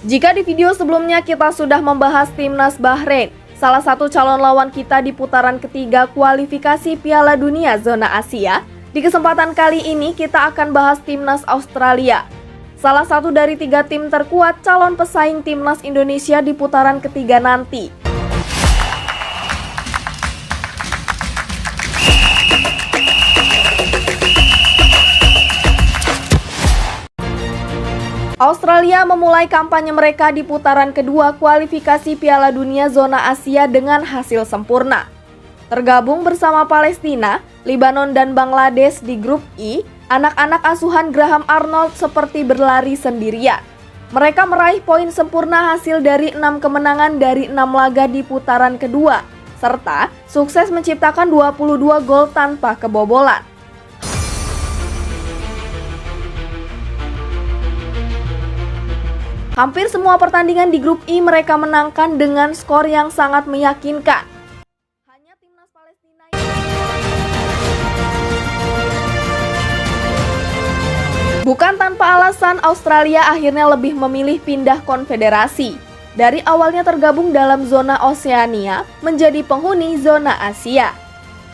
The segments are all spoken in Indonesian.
Jika di video sebelumnya kita sudah membahas Timnas Bahrain, salah satu calon lawan kita di putaran ketiga kualifikasi Piala Dunia Zona Asia, di kesempatan kali ini kita akan bahas Timnas Australia. Salah satu dari 3 tim terkuat calon pesaing Timnas Indonesia di putaran ketiga nanti. Australia memulai kampanye mereka di putaran kedua kualifikasi Piala Dunia Zona Asia dengan hasil sempurna. Tergabung bersama Palestina, Lebanon dan Bangladesh di grup I, anak-anak asuhan Graham Arnold seperti berlari sendirian. Mereka meraih poin sempurna hasil dari 6 kemenangan dari 6 laga di putaran kedua, serta sukses menciptakan 22 gol tanpa kebobolan. Hampir semua pertandingan di grup I mereka menangkan dengan skor yang sangat meyakinkan. Hanya timnas Palestina bukan tanpa alasan Australia akhirnya lebih memilih pindah konfederasi. Dari awalnya tergabung dalam zona Oseania menjadi penghuni zona Asia.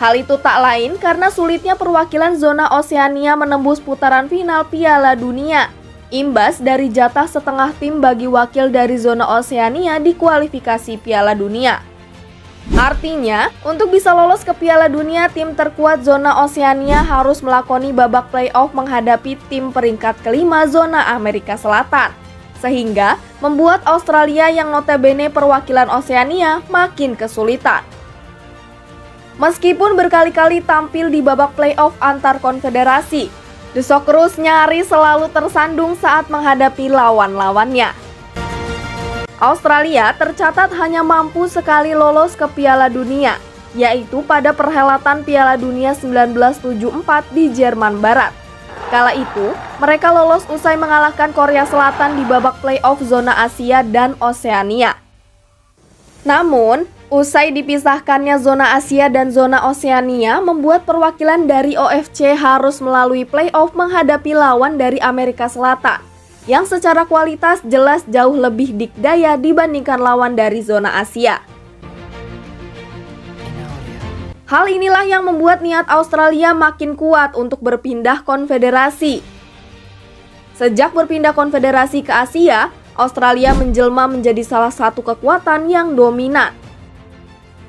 Hal itu tak lain karena sulitnya perwakilan zona Oseania menembus putaran final Piala Dunia. Imbas dari jatah setengah tim bagi wakil dari zona Oseania di kualifikasi Piala Dunia. Artinya, untuk bisa lolos ke Piala Dunia, tim terkuat zona Oseania harus melakoni babak playoff menghadapi tim peringkat kelima zona Amerika Selatan. Sehingga, membuat Australia yang notabene perwakilan Oseania makin kesulitan. Meskipun berkali-kali tampil di babak playoff antar konfederasi, The Socceroos nyaris selalu tersandung saat menghadapi lawan-lawannya. Australia tercatat hanya mampu sekali lolos ke Piala Dunia, yaitu pada perhelatan Piala Dunia 1974 di Jerman Barat. Kala itu, mereka lolos usai mengalahkan Korea Selatan di babak playoff zona Asia dan Oseania. Namun, usai dipisahkannya zona Asia dan zona Oseania membuat perwakilan dari OFC harus melalui playoff menghadapi lawan dari Amerika Selatan yang secara kualitas jelas jauh lebih dikdaya dibandingkan lawan dari zona Asia. Hal inilah yang membuat niat Australia makin kuat untuk berpindah konfederasi. Sejak berpindah konfederasi ke Asia, Australia menjelma menjadi salah satu kekuatan yang dominan.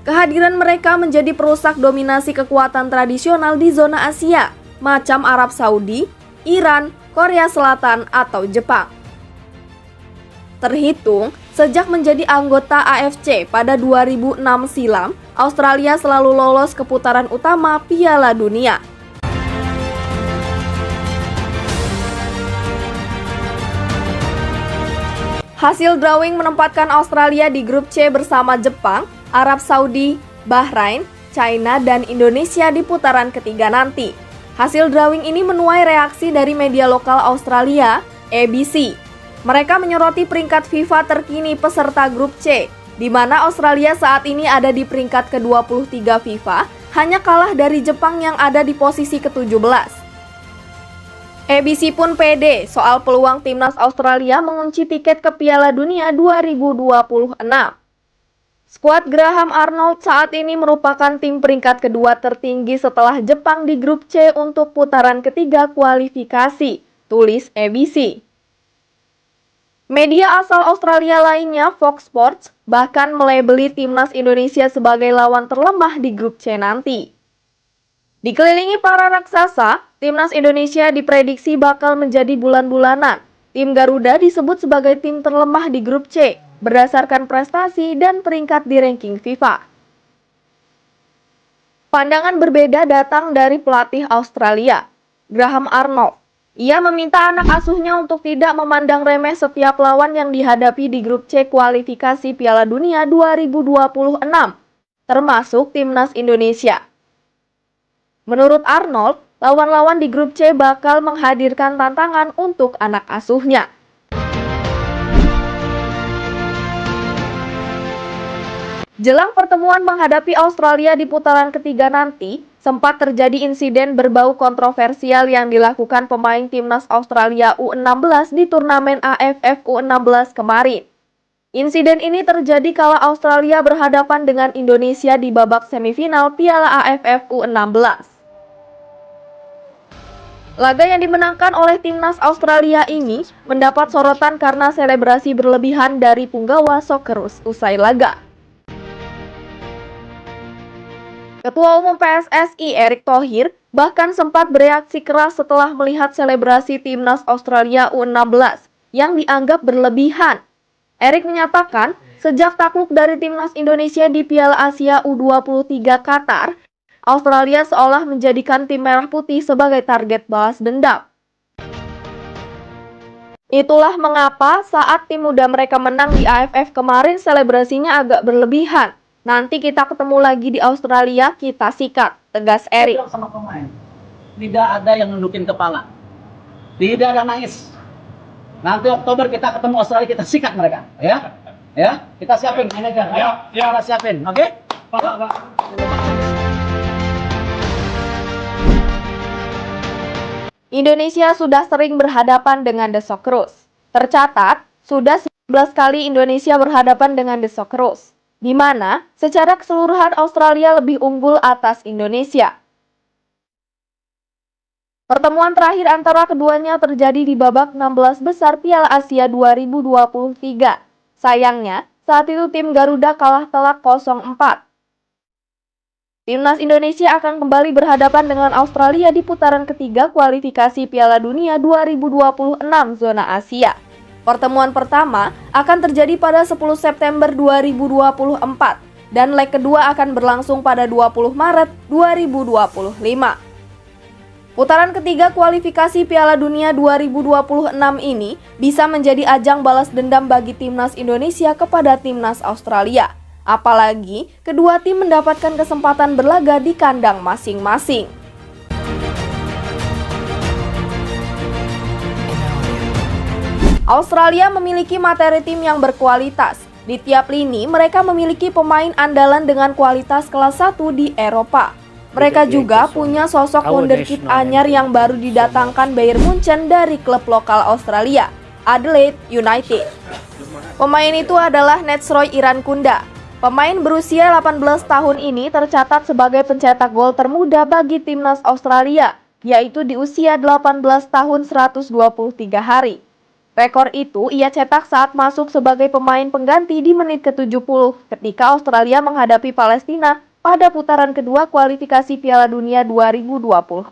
Kehadiran mereka menjadi perusak dominasi kekuatan tradisional di zona Asia, macam Arab Saudi, Iran, Korea Selatan, atau Jepang. Terhitung, sejak menjadi anggota AFC pada 2006 silam, Australia selalu lolos ke putaran utama Piala Dunia. Hasil drawing menempatkan Australia di grup C bersama Jepang, Arab Saudi, Bahrain, China, dan Indonesia di putaran ketiga nanti. Hasil drawing ini menuai reaksi dari media lokal Australia, ABC. Mereka menyoroti peringkat FIFA terkini peserta grup C, di mana Australia saat ini ada di peringkat ke-23 FIFA, hanya kalah dari Jepang yang ada di posisi ke-17. ABC pun pede soal peluang timnas Australia mengunci tiket ke Piala Dunia 2026. Skuad Graham Arnold saat ini merupakan tim peringkat kedua tertinggi setelah Jepang di grup C untuk putaran ketiga kualifikasi, tulis ABC. Media asal Australia lainnya, Fox Sports, bahkan melabeli timnas Indonesia sebagai lawan terlemah di grup C nanti. Dikelilingi para raksasa, timnas Indonesia diprediksi bakal menjadi bulan-bulanan. Tim Garuda disebut sebagai tim terlemah di grup C, berdasarkan prestasi dan peringkat di ranking FIFA. Pandangan berbeda datang dari pelatih Australia, Graham Arnold. Ia meminta anak asuhnya untuk tidak memandang remeh setiap lawan yang dihadapi di grup C kualifikasi Piala Dunia 2026, termasuk timnas Indonesia. Menurut Arnold, lawan-lawan di grup C bakal menghadirkan tantangan untuk anak asuhnya. Jelang pertemuan menghadapi Australia di putaran ketiga nanti, sempat terjadi insiden berbau kontroversial yang dilakukan pemain timnas Australia U16 di turnamen AFF U16 kemarin. Insiden ini terjadi kala Australia berhadapan dengan Indonesia di babak semifinal Piala AFF U16. Laga yang dimenangkan oleh timnas Australia ini mendapat sorotan karena selebrasi berlebihan dari punggawa Socceroos usai laga. Ketua Umum PSSI Erick Thohir bahkan sempat bereaksi keras setelah melihat selebrasi timnas Australia U16 yang dianggap berlebihan. Erick menyatakan, sejak takluk dari timnas Indonesia di Piala Asia U23 Qatar, Australia seolah menjadikan tim merah putih sebagai target balas dendam. Itulah mengapa saat tim muda mereka menang di AFF kemarin selebrasinya agak berlebihan. Nanti kita ketemu lagi di Australia, kita sikat, tegas Erick. Sama pemain, tidak ada yang nundukin kepala, tidak ada nangis. Nanti Oktober kita ketemu Australia, kita sikat mereka, ya, kita siapin manajer, kita siapin, oke? Indonesia sudah sering berhadapan dengan The Socceroos. Tercatat, sudah 11 kali Indonesia berhadapan dengan The Socceroos, di mana secara keseluruhan Australia lebih unggul atas Indonesia. Pertemuan terakhir antara keduanya terjadi di babak 16 besar Piala Asia 2023. Sayangnya, saat itu tim Garuda kalah telak 0-4. Timnas Indonesia akan kembali berhadapan dengan Australia di putaran ketiga kualifikasi Piala Dunia 2026 zona Asia. Pertemuan pertama akan terjadi pada 10 September 2024 dan leg kedua akan berlangsung pada 20 Maret 2025. Putaran ketiga kualifikasi Piala Dunia 2026 ini bisa menjadi ajang balas dendam bagi timnas Indonesia kepada timnas Australia. Apalagi kedua tim mendapatkan kesempatan berlaga di kandang masing-masing. Australia memiliki materi tim yang berkualitas. Di tiap lini, mereka memiliki pemain andalan dengan kualitas kelas 1 di Eropa. Mereka juga punya sosok wonderkid anyar yang baru didatangkan Bayern Munchen dari klub lokal Australia, Adelaide United. Pemain itu adalah Netsroy Irankunda. Pemain berusia 18 tahun ini tercatat sebagai pencetak gol termuda bagi timnas Australia, yaitu di usia 18 tahun 123 hari. Rekor itu ia cetak saat masuk sebagai pemain pengganti di menit ke-70 ketika Australia menghadapi Palestina pada putaran kedua kualifikasi Piala Dunia 2026.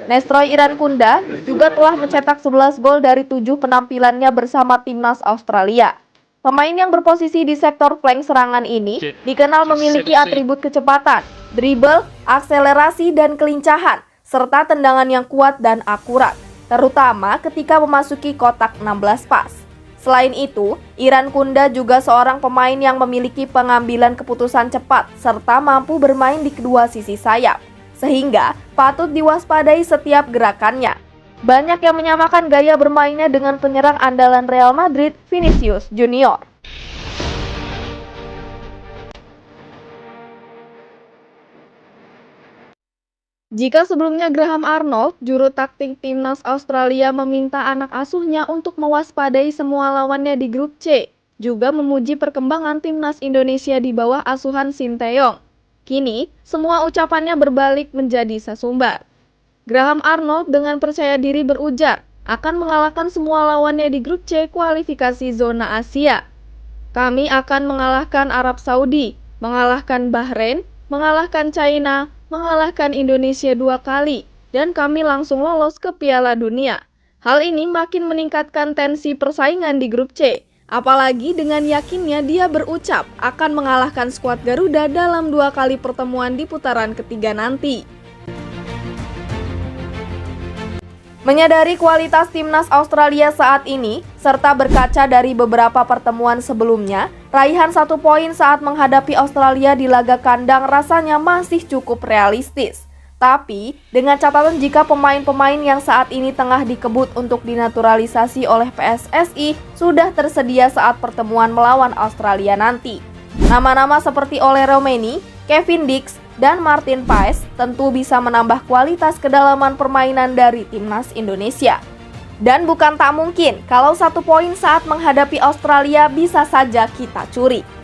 Nestroy Irankunda juga telah mencetak 11 gol dari 7 penampilannya bersama timnas Australia. Pemain yang berposisi di sektor flank serangan ini dikenal memiliki atribut kecepatan, dribble, akselerasi, dan kelincahan, serta tendangan yang kuat dan akurat, terutama ketika memasuki kotak 16 pas. Selain itu, Irankunda juga seorang pemain yang memiliki pengambilan keputusan cepat serta mampu bermain di kedua sisi sayap, sehingga patut diwaspadai setiap gerakannya. Banyak yang menyamakan gaya bermainnya dengan penyerang andalan Real Madrid, Vinicius Junior. Jika sebelumnya Graham Arnold, juru taktik timnas Australia, meminta anak asuhnya untuk mewaspadai semua lawannya di grup C, juga memuji perkembangan timnas Indonesia di bawah asuhan Sinteyong. Kini, semua ucapannya berbalik menjadi sesumbar. Graham Arnold dengan percaya diri berujar akan mengalahkan semua lawannya di grup C kualifikasi zona Asia. Kami akan mengalahkan Arab Saudi, mengalahkan Bahrain, mengalahkan China, mengalahkan Indonesia 2 kali, dan kami langsung lolos ke Piala Dunia. Hal ini makin meningkatkan tensi persaingan di grup C, apalagi dengan yakinnya dia berucap akan mengalahkan skuad Garuda dalam 2 kali pertemuan di putaran ketiga nanti. Menyadari kualitas timnas Australia saat ini, serta berkaca dari beberapa pertemuan sebelumnya, raihan 1 poin saat menghadapi Australia di laga kandang rasanya masih cukup realistis. Tapi, dengan catatan jika pemain-pemain yang saat ini tengah dikebut untuk dinaturalisasi oleh PSSI sudah tersedia saat pertemuan melawan Australia nanti. Nama-nama seperti Ole Roumanie, Kevin Dix, dan Martin Paes tentu bisa menambah kualitas kedalaman permainan dari timnas Indonesia. Dan bukan tak mungkin kalau 1 poin saat menghadapi Australia bisa saja kita curi.